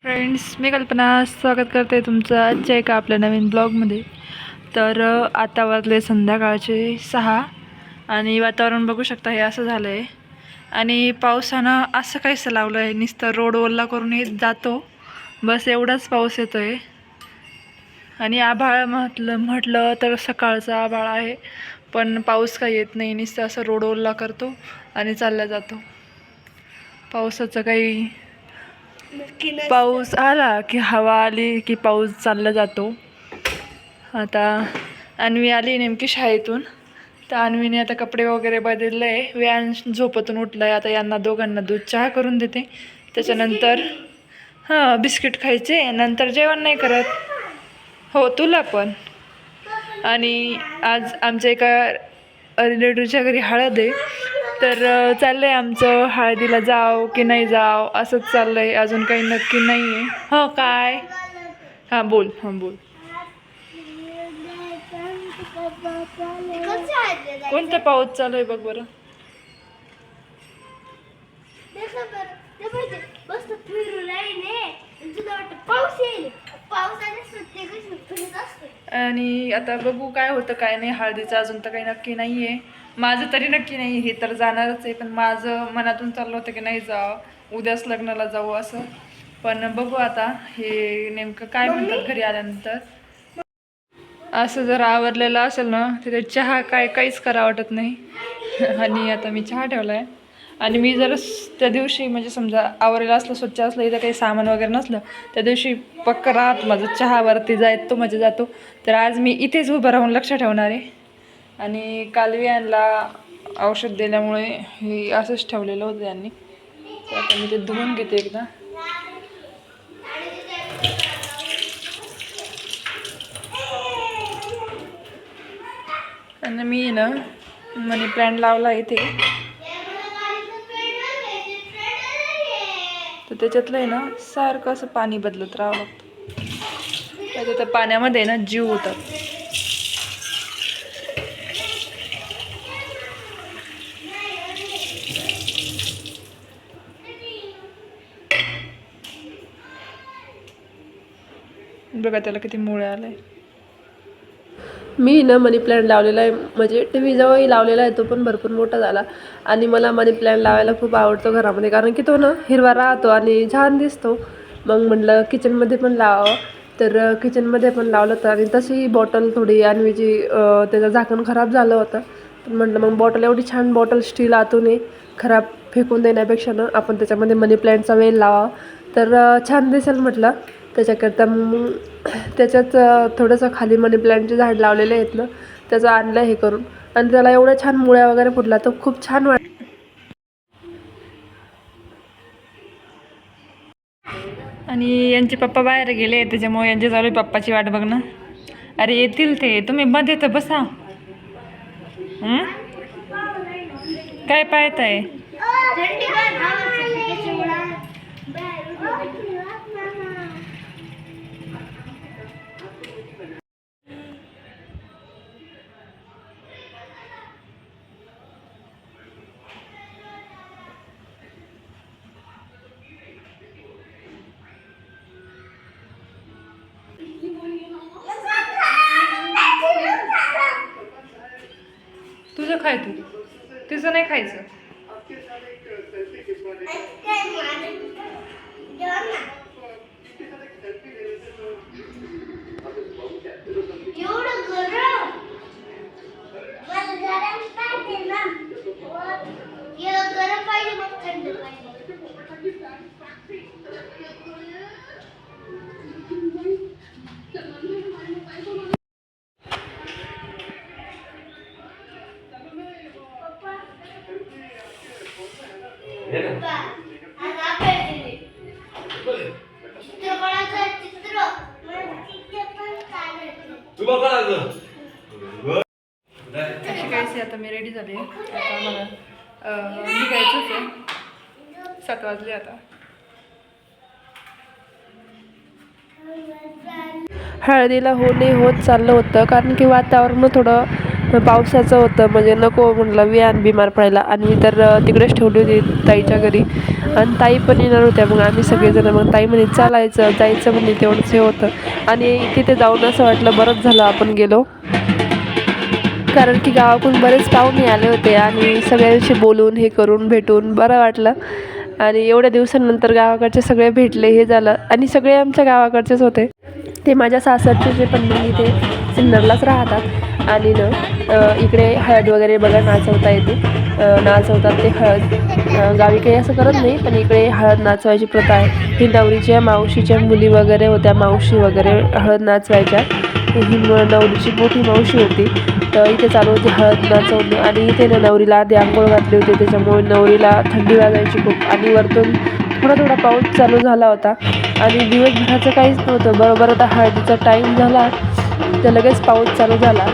Friends, मी कल्पना स्वागत करते तुमचं आजच्या एका आपल्या नवीन ब्लॉगमध्ये. तर आता वाजले संध्याकाळचे 6 आणि वातावरण बघू शकता हे असं झालं आहे. आणि पावसानं असं काहीसं लावलं आहे, नुसतं रोड ओला करून येत जातो, बस एवढाच पाऊस येतो आहे. आणि आभाळ म्हटलं तर सकाळचा आभाळ आहे, पण पाऊस काही येत नाही, नुसतं असं रोड ओला करतो आणि चालला जातो. पावसाचं काही पाऊस आला की हवा आली की पाऊस चालला जातो. आता अन्वी आली नेमकी शाळेतून, तर अन्वीने आता कपडे वगैरे बदलले आहे. व्यान झोपेतून उठलं आहे. आता यांना दोघांना दूध चहा करून देते, त्याच्यानंतर बिस्किट खायचे, नंतर जेवण नाही करत. हो, तुला पण. आणि आज आमच्या एका रिलेटिव्हच्या घरी हळद आहे, तर चाललंय आमचं हळदीला जाव की नाही जाव असंच चाललंय, अजून काही नक्की नाही आहे. हो काय? हां बोल. कोणता पाऊस चालू आहे बघ बरं. आणि आता बघू काय होतं काय नाही. हळदीचं अजून तर काही नक्की नाही आहे, माझं तरी नक्की नाही. हे तर जाणारच आहे, पण माझं मनातून चाललं होतं की नाही जावं, उद्याच लग्नाला जाऊ असं. पण बघू आता हे नेमकं काय म्हणतात घरी आल्यानंतर. असं जर आवरलेलं असेल ना तिथे चहा काहीच करा वाटत नाही. आणि आता मी चहा ठेवला आहे. आणि मी जर त्या दिवशी म्हणजे समजा आवरलेलं असलं, स्वच्छ असलं, इथं काही सामान वगैरे नसलं, त्या दिवशी पक्का राहत माझं चहावरती जातो म्हणजे जातो. तर आज मी इथेच उभं राहून लक्ष ठेवणार आहे. आणि काल यांना औषध दिल्यामुळे हे असंच ठेवलेलं होतं यांनी. तर आता मी ते धुवून घेते एकदा. आणि मी ना मनी प्लॅन्ट लावला इथे, तर त्याच्यातलं आहे ना सारखं असं पाणी बदलत राहावं लागतं. त्याच्या त्या पाण्यामध्ये ना जीव होतात. बघा त्याला किती मुळे आले. मी ना मनी प्लॅन्ट लावलेला आहे, म्हणजे टी व्ही जवळही लावलेला आहे, तो पण भरपूर मोठा झाला. आणि मला मनी प्लॅन्ट लावायला खूप आवडतो घरामध्ये, कारण की तो ना हिरवा राहतो आणि छान दिसतो. मग म्हटलं किचनमध्ये पण लावावं, तर किचनमध्ये पण लावलं. तर आणि तशी बॉटल थोडी अन्वीची त्याचं झाकण खराब झालं होतं, पण म्हटलं मग बॉटल एवढी छान बॉटल स्टील आतून खराब फेकून देण्यापेक्षा ना आपण त्याच्यामध्ये मनी प्लॅन्टचा वेल लावावा, तर छान दिसेल म्हटलं. त्याच्याकरता मग त्याच्यात थोडंसं खाली मनी प्लॅन्टचे झाड लावलेले आहेत ना, त्याचं आणलं हे करून. आणि त्याला एवढ्या छान मुळ्या वगैरे फुटला, तो खूप छान आणि यांचे पप्पा बाहेर गेले, त्याच्यामुळे यांची चालू आहे पप्पाची वाट बघणं. अरे येतील ते, तुम्ही मध्ये तर बसा. काय पाहताय? तुझं खाय, तू तिचं नाही खायचं. अशी काहीच आता मी रेडी झाले. आता मला निघायचंच आहे, 7 वाजले आता. हळदीला होत चाललं होतं, कारण की वातावरण थोडं पावसाचं होतं. म्हणजे नको म्हटलं वियान बिमार पडायला. आणि मी तर तिकडेच ठेवली होती ताईच्या घरी. आणि ताई पण येणार होत्या. मग आम्ही सगळेजण, मग ताई म्हणे चालायचं जायचं म्हणे, तेवढंच हे होतं. आणि तिथे जाऊन असं वाटलं बरंच झालं आपण गेलो, कारण की गावाकडून बरेच पाहुणे आले होते आणि सगळ्यांशी बोलून हे करून भेटून बरं वाटलं. आणि एवढ्या दिवसांनंतर गावाकडचे सगळे भेटले, हे झालं. आणि सगळे आमच्या गावाकडचेच होते. ते माझ्या सासरचे जे पण मग इथे सिन्नरलाच राहतात. आणि इकडे हळद वगैरे बघा नाचवता येते, नाचवतात ते हळद. गावी काही असं करत नाही, पण इकडे हळद नाचवायची प्रथा आहे. ही नवरीच्या मावशीच्या मुली वगैरे होत्या, मावशी वगैरे हळद नाचवायच्या. ही नवरीची मोठी मावशी होती, तर इथे चालू होती हळद नाचवणं. आणि इथे नवरीला आधी आंघोळ घातली होती, त्याच्यामुळे नवरीला थंडी वाजायची खूप. आणि वरतून थोडा पाऊस चालू झाला होता आणि दिवसभराचं काहीच नव्हतं. बरोबर आता हळदीचा टाईम झाला तर लगेच पाऊस चालू झाला.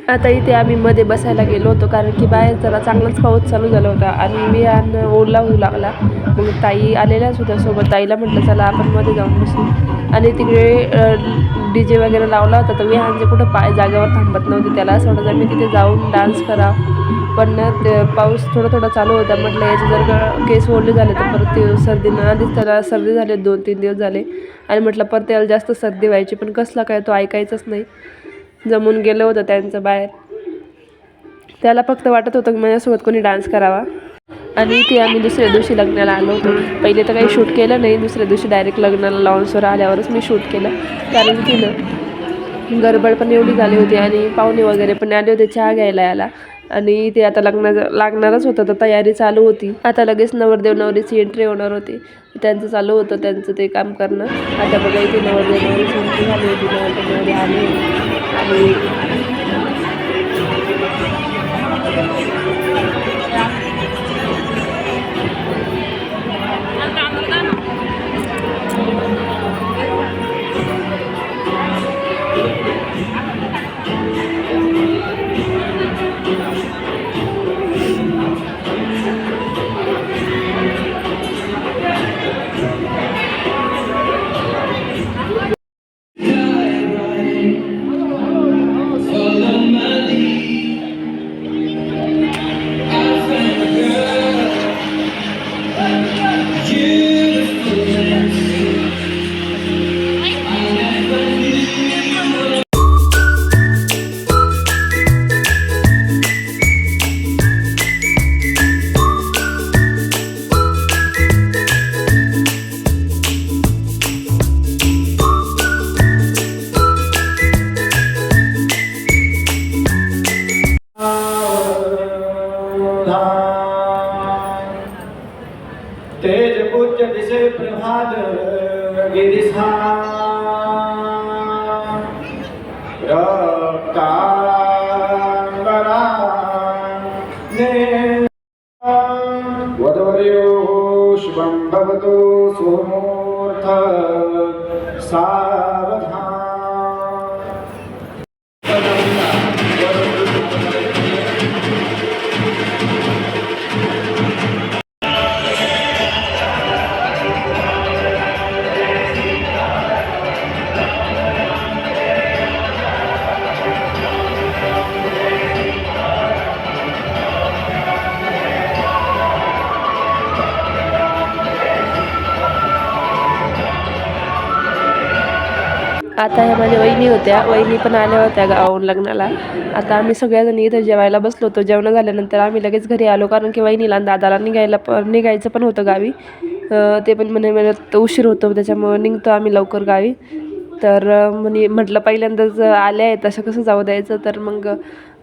आता इथे आम्ही मध्ये बसायला गेलो होतो, कारण की बाहेर जरा चांगलाच पाऊस चालू झाला होता आणि विहान ओला होऊ लागला. मग ताई आलेल्याच होत्या सोबत. ताईला म्हटलं चला आपण मध्ये जाऊन बसू. आणि तिकडे DJ वगैरे लावला होता, तर विहानचे कुठं पाय जागेवर थांबत नव्हते. त्याला असं वाटत मी तिथे जाऊन डान्स करा, पण ते पाऊस थोडा चालू होता. म्हटलं याचे जर का केस ओढले झाले तर परत ते सर्दीनं, आधीच त्याला सर्दी झाले 2-3 दिवस झाले. आणि म्हटलं परत त्याला जास्त सर्दी व्हायची, पण कसला काय तो ऐकायचंच नाही. जमून गेलं होतं त्यांचं बाहेर. त्याला फक्त वाटत होतं की माझ्यासोबत कोणी डान्स करावा. आणि ते आम्ही दुसऱ्या दिवशी लग्नाला आलो होतो. पहिले तर काही शूट केलं नाही, दुसऱ्या दिवशी डायरेक्ट लग्नाला लॉन्सवर आल्यावरच मी शूट केलं. कारण की गडबड पण एवढी झाली होती आणि पाहुणे वगैरे पण आले होते चहा घ्यायला याला. आणि ते आता लागणारच होतं, तर तयारी चालू होती. आता लगेच नवरदेव नवरीची एंट्री होणार होती, त्यांचं चालू होतं त्यांचं ते काम करणं. आता बघा इथे नवरदेव नवरीची एंट्री झाली होती, नवरदेव नवरी आले. आणि तेज पूज्य दिसे प्रभात गिरिसा रक्तांबरा वदवर्यो शुभं भवतु सुमुहूर्त सावधान. आता ह्या माझ्या वहिनी होत्या, वहिनी पण आल्या होत्या गावाहून लग्नाला. आता आम्ही सगळ्याजणी इथं जेवायला बसलो होतो. जेवण झाल्यानंतर आम्ही लगेच घरी आलो, कारण की वहिनीला आणि दादाला निघायचं पण होतं गावी. ते पण मला उशीर होतो, त्याच्यामुळं निघतो आम्ही लवकर गावी. तर म्हटलं पहिल्यांदाच आल्या आहे, तसं कसं जाऊ द्यायचं. तर मग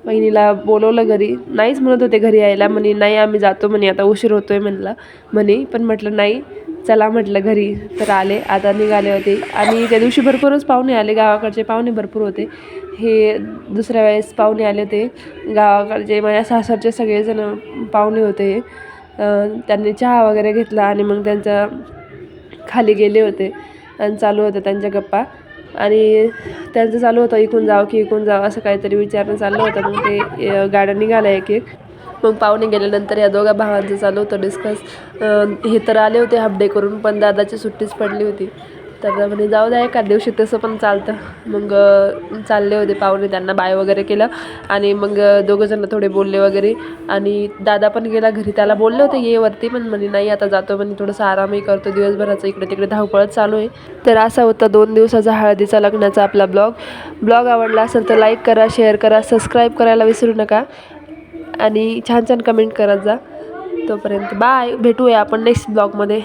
वहिनीला बोलवलं घरी. नाहीच म्हणत होते घरी यायला, म्हणे नाही आम्ही जातो म्हणे, आता उशीर होतोय म्हणे. पण म्हटलं नाही चला म्हटलं घरी. तर आले, आता निघाले होते. आणि त्या दिवशी भरपूरच पाहुणे आले, गावाकडचे पाहुणे भरपूर होते. हे दुसऱ्या वेळेस पाहुणे आले होते गावाकडचे, माझ्या सासरचे सगळेजण पाहुणे होते. त्यांनी चहा वगैरे घेतला आणि मग त्यांच्या खाली गेले होते आणि चालू होतं त्यांच्या गप्पा. आणि त्यांचं चालू होतं इकून जावं असं काहीतरी विचारणं चाललं होतं. मग ते गाड्या निघाल्या एक. मग पाहुणे गेल्यानंतर या दोघा भावांचं चालू होतं डिस्कस. हे तर आले होते हाफ डे करून, पण दादाची सुट्टीच पडली होती. तर म्हणे जाऊ द्या एका दिवशी तसं पण चालतं. मग चालले होते पाहुणे, त्यांना बाय वगैरे केलं आणि मग दोघंजणं थोडे बोलले वगैरे. आणि दादा पण गेला घरी, त्याला बोलले होते ये वरती, पण म्हणे नाही आता जातो, म्हणे थोडंसं आरामही करतो, दिवसभराचं इकडे तिकडे धावपळच चालू आहे. तर असा होता 2 दिवसाचा हळदीचा लग्नाचा आपला ब्लॉग आवडला असेल तर लाईक करा, शेअर करा, सबस्क्राईब करायला विसरू नका आणि छान छान कमेंट करत जा. तोपर्यंत बाय, भेटूया आपण नेक्स्ट ब्लॉगमध्ये.